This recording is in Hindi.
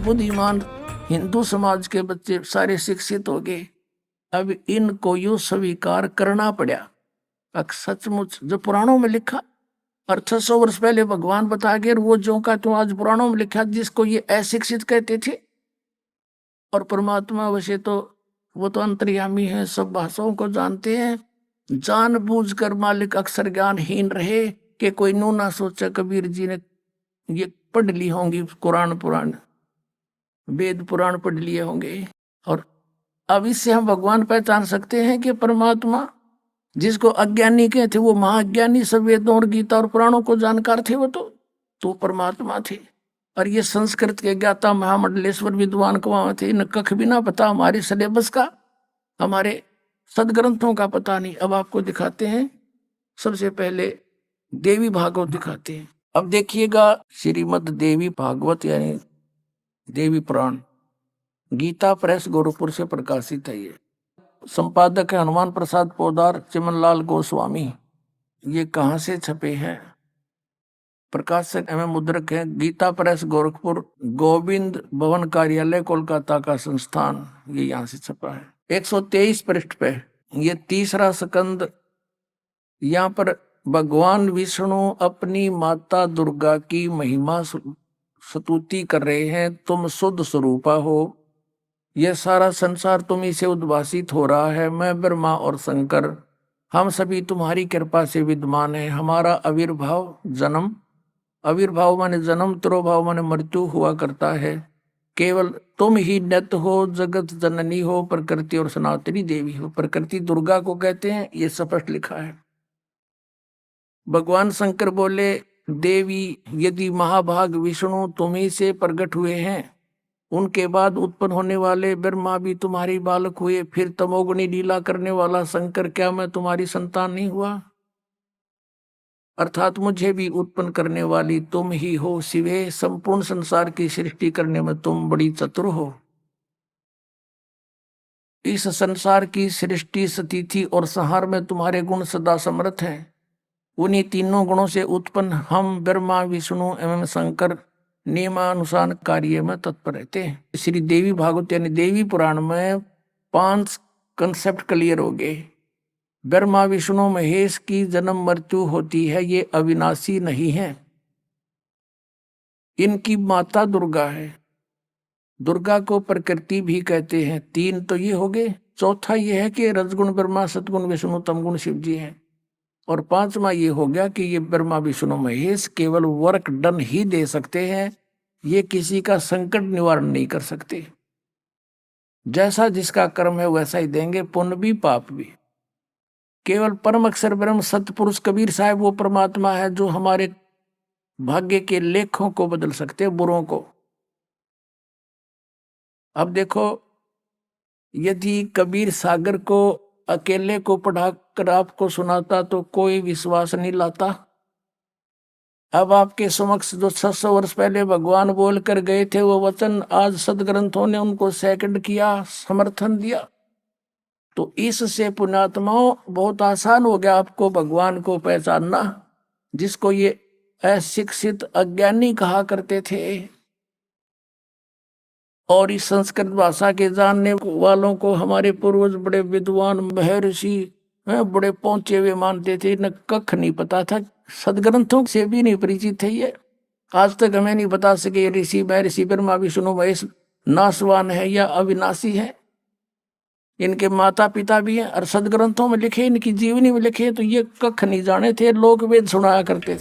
बुद्धिमान हिंदू समाज के बच्चे सारे शिक्षित हो गए। अब इनको यूं स्वीकार करना पड़ा। अब सचमुच जो पुराणों में लिखा और 600 वर्ष पहले भगवान बता गए, वो जो का तो आज पुराणों में लिखा, जिसको ये अशिक्षित कहते थे। और परमात्मा वैसे तो वो तो अंतर्यामी है, सब भाषाओं को जानते हैं। जानबूझकर मालिक अक्सर ज्ञानहीन रहे कि कोई नू ना सोचा कबीर जी ने ये पढ़ ली होंगी, कुरान पुराण वेद पुराण पढ़ लिए होंगे। और अब इससे हम भगवान पहचान सकते हैं कि परमात्मा जिसको अज्ञानी कहते वो महाज्ञानी, सब वेदों और गीता और पुराणों को जानकार थे, वो तो परमात्मा थे। और ये संस्कृत के ज्ञाता महामंडलेश्वर विद्वान कहाँ थे, इन्हें कख भी ना पता हमारे सिलेबस का, हमारे सदग्रंथों का पता नहीं। अब आपको दिखाते हैं, सबसे पहले देवी भागवत दिखाते हैं। अब देखिएगा, श्रीमद देवी भागवत यानी देवी पुराण गीता प्रेस गोरखपुर से प्रकाशित है। ये संपादक है हनुमान प्रसाद पोदार, चिमनलाल गोस्वामी। ये कहाँ से छपे हैं? प्रकाशक एवं मुद्रक है गीता प्रेस गोरखपुर, गोविंद भवन कार्यालय कोलकाता का संस्थान। ये यहाँ से छपा है। 123 पृष्ठ पे ये तीसरा स्कंद। यहाँ पर भगवान विष्णु अपनी माता दुर्गा की महिमा स्तुति कर रहे हैं। तुम शुद्ध स्वरूपा हो, यह सारा संसार तुम्ही से उद्भासित हो रहा है। मैं ब्रह्मा और शंकर हम सभी तुम्हारी कृपा से विद्यमान है। हमारा आविर्भाव जन्म, आविर्भाव माने जन्म, तिरोभाव माने मृत्यु हुआ करता है। केवल तुम ही नित्य हो, जगत जननी हो, प्रकृति और सनातनी देवी हो। प्रकृति दुर्गा को कहते हैं, ये स्पष्ट लिखा है। भगवान शंकर बोले, देवी यदि महाभाग विष्णु तुम्ही से प्रकट हुए हैं, उनके बाद उत्पन्न होने वाले ब्रह्मा भी तुम्हारी बालक हुए, फिर तमोगुणी लीला करने वाला शंकर क्या मैं तुम्हारी संतान नहीं हुआ? अर्थात मुझे भी उत्पन्न करने वाली तुम ही हो शिवे। संपूर्ण संसार की सृष्टि करने में तुम बड़ी चतुर हो। इस संसार की सृष्टि, स्थिति और संहार में तुम्हारे गुण सदा समर्थ हैं। उन्हीं तीनों गुणों से उत्पन्न हम ब्रह्मा विष्णु एवं शंकर नियमानुसार कार्य में तत्पर रहते हैं। श्री देवी भागवत यानी देवी पुराण में 5 कंसेप्ट क्लियर हो गए। ब्रह्मा विष्णु महेश की जन्म मृत्यु होती है, ये अविनाशी नहीं है। इनकी माता दुर्गा है। दुर्गा को प्रकृति भी कहते हैं। 3 तो ये हो गए। चौथा ये है कि रजगुण ब्रह्मा, सतगुण विष्णु, तमगुण शिव जी हैं। और 5वां ये हो गया कि ये ब्रह्मा विष्णु महेश केवल वर्क डन ही दे सकते हैं, ये किसी का संकट निवारण नहीं कर सकते। जैसा जिसका कर्म है वैसा ही देंगे, पुण्य भी पाप भी। केवल परम अक्षर ब्रह्म सतपुरुष कबीर साहब वो परमात्मा है जो हमारे भाग्य के लेखों को बदल सकते हैं, बुरों को। अब देखो, यदि कबीर सागर को अकेले को पढ़ाकर आपको सुनाता तो कोई विश्वास नहीं लाता। अब आपके समक्ष जो 600 वर्ष पहले भगवान बोल कर गए थे वो वचन, आज सदग्रंथों ने उनको सेकंड किया, समर्थन दिया। तो इससे पुण्यात्माओं बहुत आसान हो गया आपको भगवान को पहचानना, जिसको ये अशिक्षित अज्ञानी कहा करते थे। और इस संस्कृत भाषा के जानने वालों को हमारे पूर्वज बड़े विद्वान महर्षि बड़े पहुंचे हुए मानते थे। न कख नहीं पता था, सदग्रंथों से भी नहीं परिचित थे। ये आज तक हमें नहीं बता सके ऋषि महर्षि ब्रह्मा विष्णु महेश नाशवान है या अविनाशी है। इनके माता पिता भी हैं और सदग्रंथों में लिखे, इनकी जीवनी में लिखे, तो ये कख नहीं जाने थे। लोक वेद सुनाया करते थे।